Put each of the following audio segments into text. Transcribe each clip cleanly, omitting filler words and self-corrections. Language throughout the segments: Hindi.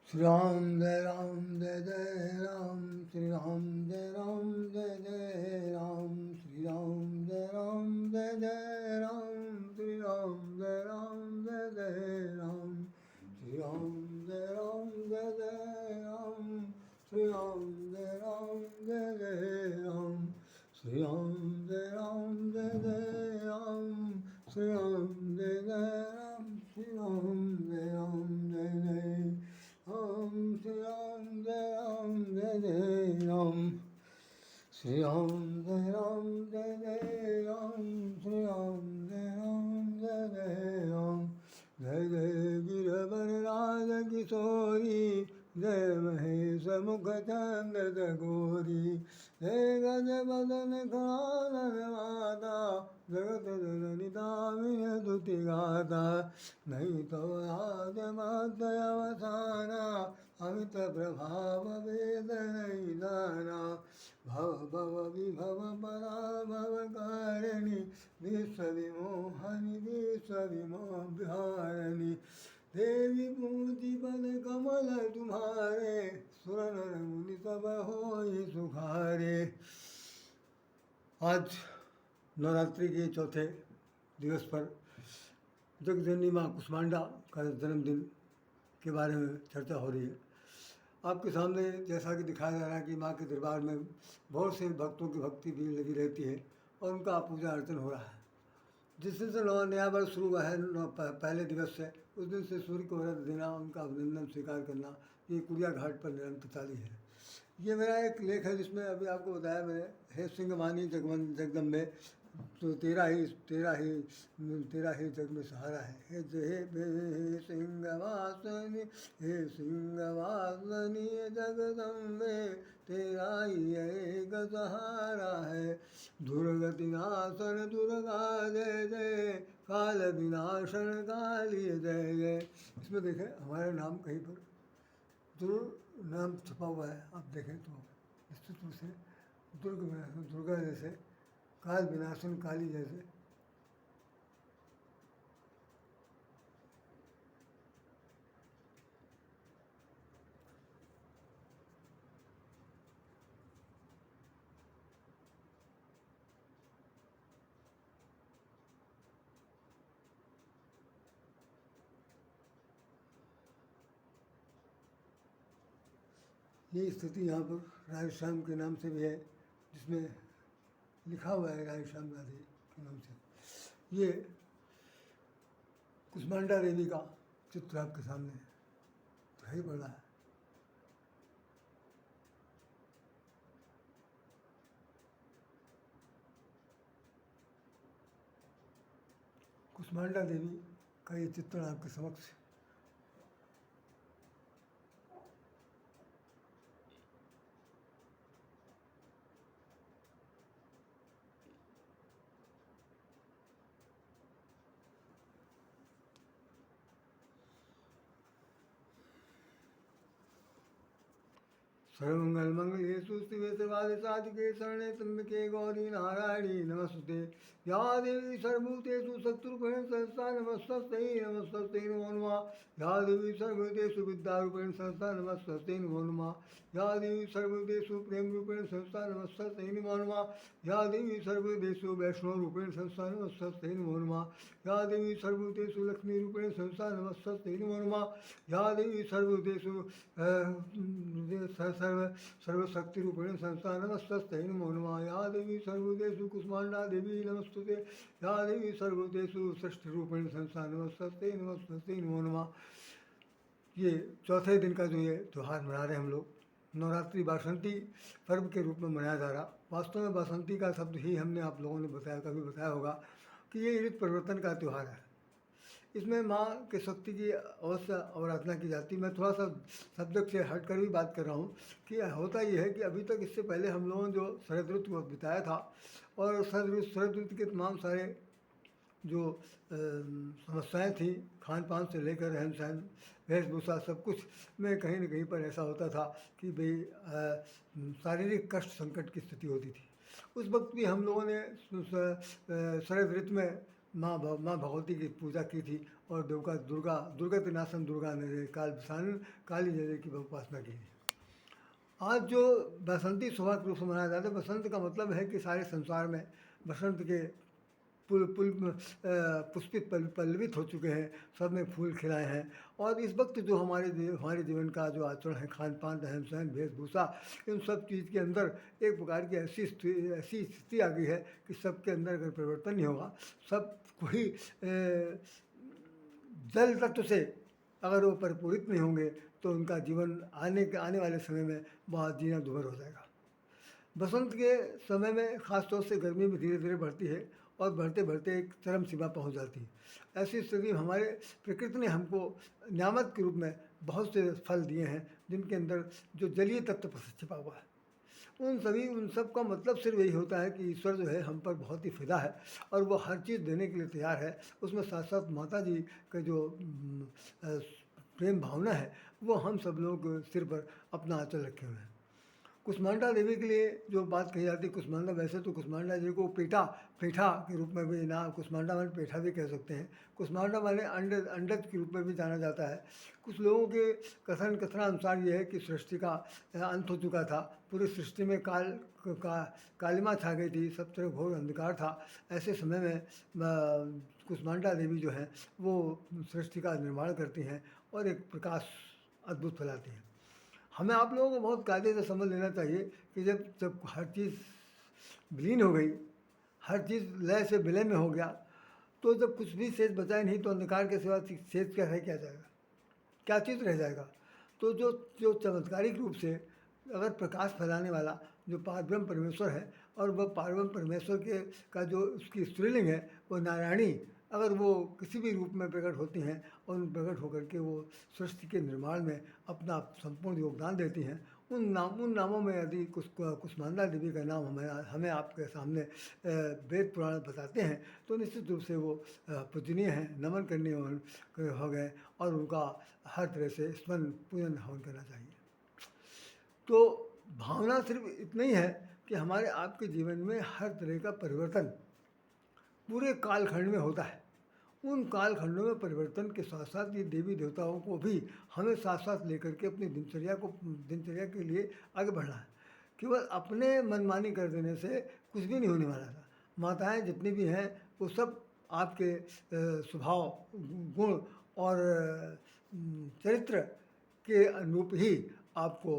श्री राम जय राम जय जय राम, श्री राम जय राम जय जय राम, श्री राम जय राम जय जय राम, श्री राम जय राम जय जय राम, श्री राम जय राम जय जय राम, श्री राम जय राम जय जय राम, श्री राम जय राम जय जय राम, श्री राम जय जय राम, श्री राम जय राम जय जय राम, श्री राम जय राम जय जय राम, श्री राम जय राम जय जय राम, श्री राम जय राम जय जय राम, जय जय गिरवन राज किशोरी, जय महेश मुख चंद्र गौरी, जय गज बदन खड़ानन माता, जगत जननी दामिनी दुति गाता, नहीं तो आज मत अवसाना, अमित प्रभाव वेद नहीं जाना, भव भव विभव पराभव कारिणी, विश्व विमोहनि विश्व विमोहारिणी, देवी पूजी बन कमल तुम्हारे, सुर नर मुनि सब होई सुखारे। आज नवरात्रि के चौथे दिवस पर जगजननी माँ कुष्मांडा का जन्मदिन के बारे में चर्चा हो रही है। आपके सामने जैसा कि दिखाया जा रहा है कि माँ के दरबार में बहुत से भक्तों की भक्ति भी लगी रहती है और उनका पूजा अर्चन हो रहा है। जिस दिन से नया वर्ष शुरू हुआ है, पहले दिवस से, उस दिन से सूर्य को अर्घ्य देना, उनका अभिनंदन स्वीकार करना, ये कुड़िया घाट पर निरंतर जारी है। ये मेरा एक लेख है जिसमें अभी आपको बताया मैंने, हे सिंह मानी जगदम्बे, तो तेरा ही जग में सहारा है। हे सिंहवासनी, हे सिंहवासनी जगदम्बे, तेरा ही एक सहारा है। दुर्गति नाशन दुर्गा जय जय, काल विनाशन काली जय जय। इसमें देखें हमारे नाम कहीं पर नाम छपा हुआ है, आप देखें तो निश्चित रूप से दुर्ग विनाशन दुर्गा जैसे, काल विनाशन काली जैसे। ये स्थिति यहाँ पर राधेश्याम के नाम से भी है, जिसमें लिखा हुआ है राधेश्याम राधे के नाम से। ये कुष्मांडा देवी का चित्र आपके सामने दिखाई पड़ रहा है। कुष्मांडा देवी का ये चित्रण आपके समक्ष। सर्वमंगल मंगले सुस्तिवे सर्वादि साधिके शरणे त्र्यंबके गौरी नारायणी नमस्ते। या देवी सर्वभूतेषु शक्तिरूपेण संस्था नमस्तस्यै नमस्तस्यै नमो नमः। या देवी सर्वभूतेषु विद्यारूपेण संस्था नमस्तस्यै नमो नमः। या देवी सर्वभूतेषु प्रेमरूपेण संस्था नमस्तस्यै नमो नमः। या देवी सर्वभूतेषु वैष्णवरूपेण संस्था नमस्तस्यै नमो नमः। या देवी सर्वभूतेषु लक्ष्मीरूपेण संस्था नमस्तस्यै नमो नमः। या देवी सर्वभूतेषु सर्वशक्ति रूपेण संस्था नमस्तस्यै नमो नमः। या देवी सर्वभूतेषु कुष्मांडा देवी नमस्तुते। या देवी सर्वभूतेषु षष्ठी रूपेण संस्था नमस्तस्यै नमो नमः। ये चौथे दिन का जो ये त्यौहार मना रहे हैं हम लोग, नवरात्रि बासंती पर्व के रूप में मनाया जा रहा। वास्तव में बासंती का शब्द ही हमने आप लोगों ने बताया, कभी बताया होगा कि ये ऋतु परिवर्तन का त्यौहार है। इसमें माँ के शक्ति की अवश्य आराधना की जाती है। मैं थोड़ा सा सब्जेक्ट से हट कर भी बात कर रहा हूँ कि होता ये है कि अभी तक इससे पहले हम लोगों ने जो शरद ऋतु को बिताया था, और शरद ऋतु के तमाम सारे जो समस्याएं थी, खान पान से लेकर रहन सहन वेशभूषा सब कुछ में कहीं न कहीं पर ऐसा होता था कि भाई शारीरिक कष्ट संकट की स्थिति होती थी। उस वक्त भी हम लोगों ने शरद ऋतु में माँ भगवती की पूजा की थी और दुर्गा दुर्गा दुर्गतिनाशम दुर्गा ने काल विषाणु काली जय की उपासना की। आज जो बसंती शोभा के रूप से मनाया जाता है, बसंत का मतलब है कि सारे संसार में बसंत के पुष्पित पल्लवित हो चुके हैं, सब में फूल खिलाए हैं। और इस वक्त जो हमारे जीवन का जो आचरण है, खान पान, रहन सहन, वेशभूषा, इन सब चीज़ के अंदर एक प्रकार की ऐसी स्थिति आ गई है कि सबके अंदर अगर परिवर्तन नहीं होगा, सब कोई जल तत्व से अगर वो परिपूरित नहीं होंगे तो उनका जीवन आने वाले समय में बहुत जीना दुभर हो जाएगा। बसंत के समय में ख़ास तौर से गर्मी भी धीरे धीरे बढ़ती है और बढ़ते बढ़ते एक चरम सीमा पहुंच जाती है। ऐसी स्थिति में हमारे प्रकृति ने हमको नियामत के रूप में बहुत से फल दिए हैं, जिनके अंदर जो जलीय तत्व छिपा हुआ है। उन सब का मतलब सिर्फ यही होता है कि ईश्वर जो है हम पर बहुत ही फिदा है और वो हर चीज़ देने के लिए तैयार है। उसमें साथ साथ माता जी का जो प्रेम भावना है, वो हम सब लोग सिर पर अपना आंचल रखे हुए हैं। कुष्मांडा देवी के लिए जो बात कही जाती है, कुष्मांडा, वैसे तो कुष्मांडा जी को पेठा के रूप में भी ना, कुष्मांडा माने पेठा भी कह सकते हैं। कुष्मांडा माने अंडज के रूप में भी जाना जाता है। कुछ लोगों के कथनानुसार ये है कि सृष्टि का अंत हो चुका था, पूरी सृष्टि में कालिमा छा गई थी, सब तरफ घोर अंधकार था। ऐसे समय में कुष्मांडा देवी जो है वो सृष्टि का निर्माण करती हैं और एक प्रकाश अद्भुत फैलाती हैं। हमें आप लोगों को बहुत कायदे से समझ लेना चाहिए कि जब हर चीज़ विलीन हो गई, हर चीज़ लय से विलय में हो गया, तो जब कुछ भी शेष बचा ही नहीं तो अंधकार के सिवा शेष क्या रह क्या जाएगा, क्या चीज़ रह जाएगा। तो जो चमत्कारिक रूप से अगर प्रकाश फैलाने वाला जो पारब्रह्म परमेश्वर है, और वह पारब्रह्म परमेश्वर का जो उसकी स्त्रीलिंग है वो नारायणी, अगर वो किसी भी रूप में प्रकट होती हैं और प्रकट होकर के वो सृष्टि के निर्माण में अपना संपूर्ण योगदान देती हैं, उन नामों में यदि कुष्मांडा देवी का नाम हमें आपके सामने वेद पुराण बताते हैं तो निश्चित रूप से वो पूजनीय हैं, नमन करने हो गए और उनका हर तरह से स्मरण पूजन हवन करना चाहिए। तो भावना सिर्फ इतना ही है कि हमारे आपके जीवन में हर तरह का परिवर्तन पूरे कालखंड में होता है। उन कालखंडों में परिवर्तन के साथ साथ ये देवी देवताओं को भी हमें साथ साथ लेकर के अपनी दिनचर्या के लिए आगे बढ़ना है। केवल अपने मनमानी कर देने से कुछ भी नहीं होने वाला था। माताएं जितनी भी हैं वो सब आपके स्वभाव, गुण और चरित्र के अनुरूप ही आपको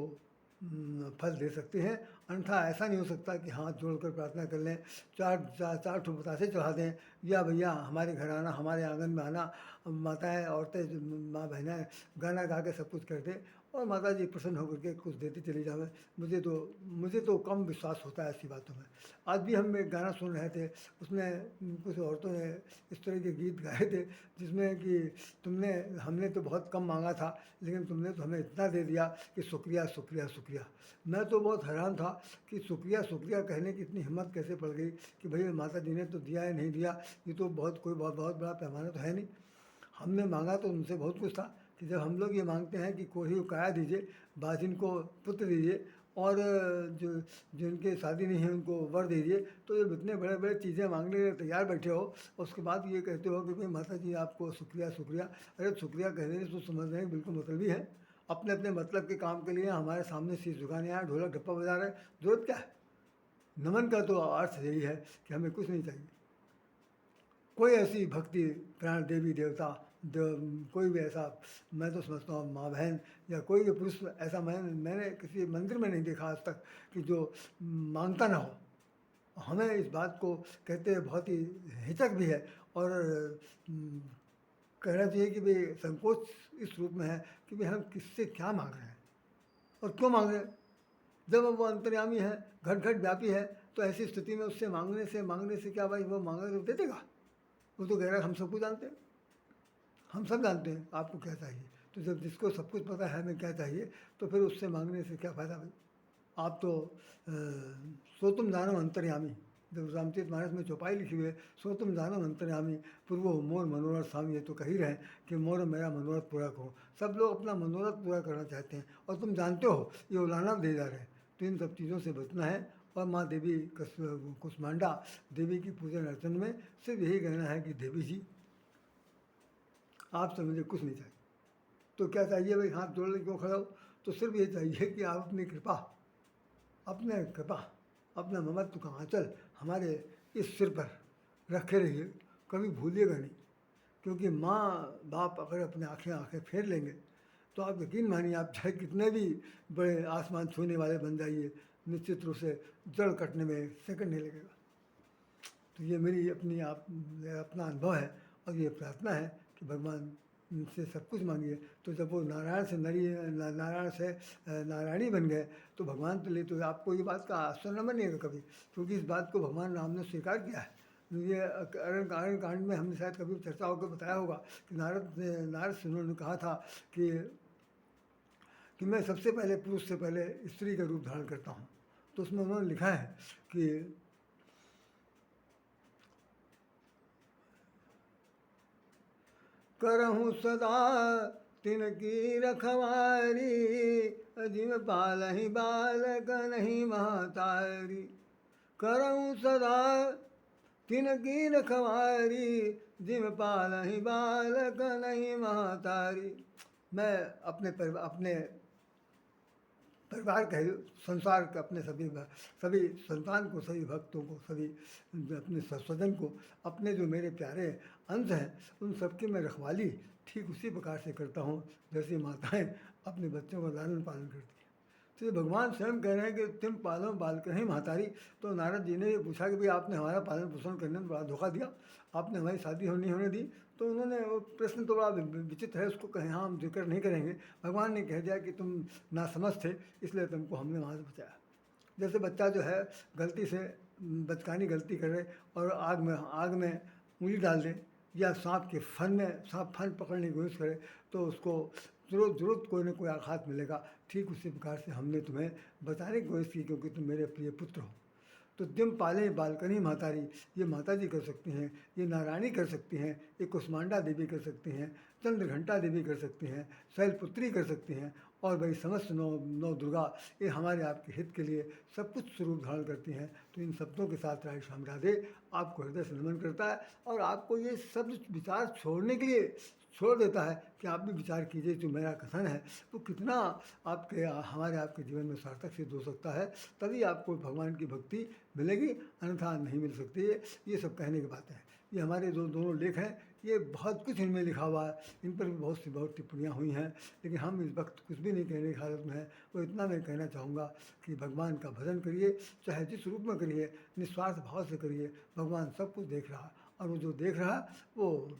फल दे सकते हैं। अन्यथा ऐसा नहीं हो सकता कि हाथ जोड़कर प्रार्थना कर लें, चार ठो बतासे चढ़ा दें, या भैया हमारे घर आना, हमारे आंगन में आना, माताएं, औरतें, माँ बहनें गाना गा के सब कुछ कर दें और माता जी प्रसन्न होकर के कुछ देती चली जाए। मुझे तो कम विश्वास होता है ऐसी बातों में। आज भी हम एक गाना सुन रहे थे, उसमें कुछ औरतों ने इस तरह के गीत गाए थे जिसमें कि हमने तो बहुत कम मांगा था लेकिन तुमने तो हमें इतना दे दिया कि शुक्रिया शुक्रिया शुक्रिया। मैं तो बहुत हैरान था कि शुक्रिया शुक्रिया कहने की इतनी हिम्मत कैसे पड़ गई कि भैया माता जी ने तो दिया है, नहीं दिया ये तो बहुत बड़ा पैमाना तो है नहीं। हमने मांगा तो उनसे बहुत कुछ था कि जब हम लोग ये मांगते हैं कि कोढ़ी को काया दीजिए, बाजिन को पुत्र दीजिए और जिनके शादी नहीं है उनको वर दीजिए, तो जब इतने बड़े बड़े चीज़ें मांगने के लिए तैयार बैठे हो उसके बाद ये कहते हो कि भाई माता जी आपको शुक्रिया शुक्रिया। अरे शुक्रिया कहने से तो समझ रहे हैं बिल्कुल मतलबी है, अपने अपने मतलब के काम के लिए हमारे सामने शीश झुकाने आए, ढोलक ढप्पा बजा रहे, जरूरत क्या है। नमन का तो अर्थ यही है कि हमें कुछ नहीं चाहिए। कोई ऐसी भक्ति प्राण देवी देवता कोई भी ऐसा, मैं तो समझता हूँ माँ बहन या कोई भी पुरुष ऐसा मैंने किसी मंदिर में नहीं देखा आज तक कि जो मांगता ना हो। हमें इस बात को कहते हुए बहुत ही हिचक भी है और कहना चाहिए कि भाई संकोच इस रूप में है कि भाई हम किससे क्या मांग रहे हैं और क्यों मांग रहे हैं। जब वो अंतर्यामी है, घट घट व्यापी है, तो ऐसी स्थिति में उससे मांगने से क्या भाई, वो मांगा तो दे देगा। वो तो कह रहा है हम सबको जानते हैं, हम सब जानते हैं आपको क्या चाहिए। तो जब जिसको सब कुछ पता है हमें क्या चाहिए तो फिर उससे मांगने से क्या फ़ायदा भाई। आप तो सो तुम जानो अंतर्यामी, जब रामचरितमानस में चौपाई लिखी हुई है, सो तुम जानो अंतर्यामी पूर्वो मोर मनोरथ स्वामी, ये तो कह ही रहे हैं कि मोर मेरा मनोरथ पूरा करो। सब लोग अपना मनोरथ पूरा करना चाहते हैं और तुम जानते हो ये उलाहना दे जा रहे हैं। तो इन सब चीज़ों से बचना है और माँ देवी कुष्मांडा देवी की पूजन अर्चन में सिर्फ यही कहना है कि देवी जी आपसे मुझे कुछ नहीं चाहिए। तो क्या चाहिए भाई, हाथ जोड़ ले क्यों खड़ा हो? तो सिर्फ ये चाहिए कि आप अपनी कृपा, अपना ममत्व का आंचल हमारे इस सिर पर रखे रहिए, कभी भूलिएगा नहीं। क्योंकि माँ बाप अगर अपने आँखें आँखें फेर लेंगे तो आप यकीन मानिए, आप चाहे कितने भी बड़े आसमान छूने वाले बन जाइए, निश्चित रूप से जड़ कटने में सेकंड नहीं लगेगा। तो ये मेरी अपना अनुभव है, और ये प्रार्थना है कि भगवान से सब कुछ मांगिए। तो जब वो नारायण से नारायण से नारायणी बन गए तो भगवान तो ले, तो आपको ये बात का आश्चर्य न बनिएगा कभी, क्योंकि इस बात को भगवान राम ने स्वीकार किया है। ये अरण्य कांड में हमने शायद कभी चर्चा होकर बताया होगा कि नारद से उन्होंने कहा था कि मैं सबसे पहले पुरुष से पहले स्त्री का रूप धारण करता हूँ। तो उसमें उन्होंने लिखा है कि करहूँ सदा तिनकी रखवारी, जिम पालहि बालक नहीं महतारी। करहूँ सदा तिनकी रखवारी, जिम पालहि बालक नहीं महतारी। मैं अपने परिवार के, संसार के अपने सभी संतान को, सभी भक्तों को, सभी अपने स्वजन को, अपने जो मेरे प्यारे अंश हैं उन सबकी मैं रखवाली ठीक उसी प्रकार से करता हूँ जैसे माताएं अपने बच्चों का लालन पालन करती हैं। तो ये भगवान स्वयं कह रहे हैं कि तुम पालो बालक ही महतारी। तो नारद जी ने ये पूछा कि भाई आपने हमारा पालन पोषण करने में बड़ा धोखा दिया, आपने हमारी शादी नहीं होने दी। तो उन्होंने, वो प्रश्न तो बड़ा विचित्र है, उसको कहें हाँ हम जिक्र नहीं करेंगे। भगवान ने कह दिया कि तुम नासमझ थे, इसलिए तुमको हमने वहाँ से बचाया। जैसे बच्चा जो है गलती से बचकानी गलती करे और आग में उंगली डाल दे, या सांप फन पकड़ने की कोशिश करे, तो उसको जरूर कोई ना कोई आघात मिलेगा। ठीक उसी प्रकार से हमने तुम्हें बचाने की कोशिश की, क्योंकि तुम मेरे प्रिय पुत्र हो। तो दिम पाले बालकनी महतारी, ये माता जी कर सकती हैं, ये नारायणी कर सकती हैं, ये कुष्मांडा देवी कर सकती हैं, चंद्रघंटा देवी कर सकती हैं, शैलपुत्री कर सकती हैं, और भाई समस्त नौ दुर्गा ये हमारे आपके हित के लिए सब कुछ स्वरूप धारण करती हैं। तो इन शब्दों के साथ राय श्याम राधे आपको हृदय से नमन करता है, और आपको ये सब विचार छोड़ने के लिए छोड़ देता है कि आप भी विचार कीजिए जो मेरा कथन है वो कितना हमारे आपके जीवन में सार्थक सिद्ध हो सकता है। तभी आपको भगवान की भक्ति मिलेगी, अन्यथा नहीं मिल सकती है। ये सब कहने की बातें हैं। ये हमारे दोनों लेख हैं, ये बहुत कुछ इनमें लिखा हुआ है, इन पर भी बहुत टिप्पणियाँ हुई हैं, लेकिन हम इस वक्त कुछ भी नहीं कहने की हालत में हैं। वो इतना मैं कहना चाहूँगा कि भगवान का भजन करिए, चाहे जिस रूप में करिए, निस्वार्थ भाव से करिए। भगवान सब कुछ देख रहा है, और वो जो देख रहा है वो,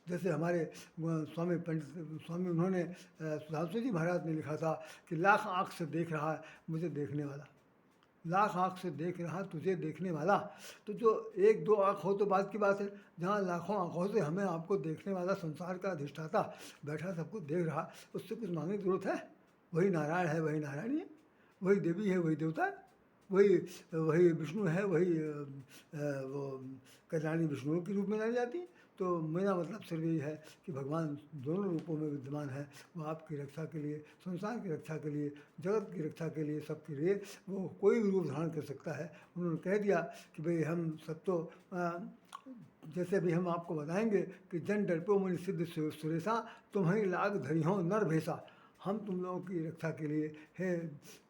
जैसे हमारे स्वामी उन्होंने सुधांशु जी महाराज ने लिखा था कि लाख आँख से देख रहा है मुझे देखने वाला, लाख आँख से देख रहा तुझे देखने वाला। तो जो एक दो आँख हो तो बात की बात है, जहाँ लाखों आँखों से हमें आपको देखने वाला संसार का अधिष्ठाता बैठा सब कुछ देख रहा, उससे कुछ मांगने की जरूरत है? वही नारायण है, वही नारायणी है, वही देवी है, वही देवता है, वही विष्णु है, वही वो कल्याणी विष्णु के रूप में जानी जाती है। तो मेरा मतलब सिर्फ यही है कि भगवान दोनों रूपों में विद्यमान है। वो आपकी रक्षा के लिए, संसार की रक्षा के लिए, जगत की रक्षा के लिए, सबके लिए वो कोई भी रूप धारण कर सकता है। उन्होंने कह दिया कि भाई हम सब तो जैसे भी हम आपको बताएंगे कि जन डरपो मुनि सिद्ध सुरेशा, तुम्हें लाग धरी हो नर भेसा। हम तुम लोगों की रक्षा के लिए, हे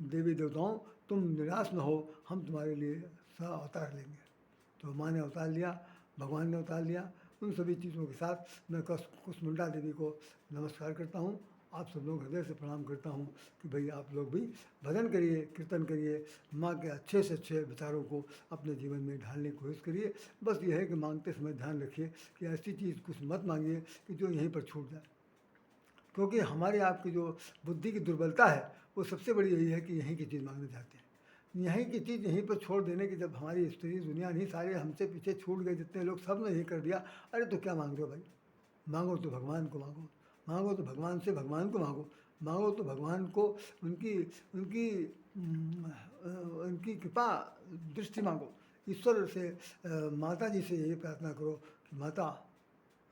देवी देवताओं तुम निराश न हो, हम तुम्हारे लिए अवतार लेंगे। तो माँ ने अवतार लिया, भगवान ने अवतार लिया। उन सभी चीज़ों के साथ मैं कुष्मांडा देवी को नमस्कार करता हूँ। आप सब लोग हृदय से प्रणाम करता हूँ कि भाई आप लोग भी भजन करिए, कीर्तन करिए, माँ के अच्छे से अच्छे विचारों को अपने जीवन में ढालने की कोशिश करिए। बस ये है कि मांगते समय ध्यान रखिए कि ऐसी चीज़ कुछ मत मांगिए कि जो यहीं पर छूट जाए, क्योंकि हमारे आपकी जो बुद्धि की दुर्बलता है वो सबसे बड़ी यही है कि यहीं की चीज़ मांगना चाहते हैं। यहीं की चीज़ यहीं पर छोड़ देने की, जब हमारी स्त्री दुनिया नहीं, सारे हमसे पीछे छूट गए जितने लोग, सब ने यही कर दिया। अरे तो क्या मांग रहे हो भाई? मांगो तो भगवान को मांगो, मांगो तो भगवान से भगवान को मांगो, मांगो तो भगवान को उनकी उनकी उनकी कृपा दृष्टि मांगो। ईश्वर से माता जी से यही प्रार्थना करो कि माता,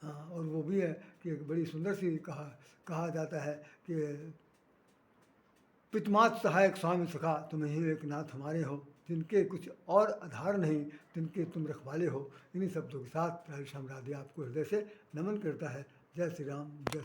हाँ, और वो भी है कि एक बड़ी सुंदर सी कहा जाता है कि पितमात सहायक स्वामी सखा, तुम ही एक नाथ हमारे हो, जिनके कुछ और आधार नहीं, जिनके तुम रखवाले हो। इन्हीं शब्दों के साथ राधे श्याम राधे आपको हृदय से नमन करता है। जय श्री राम, जय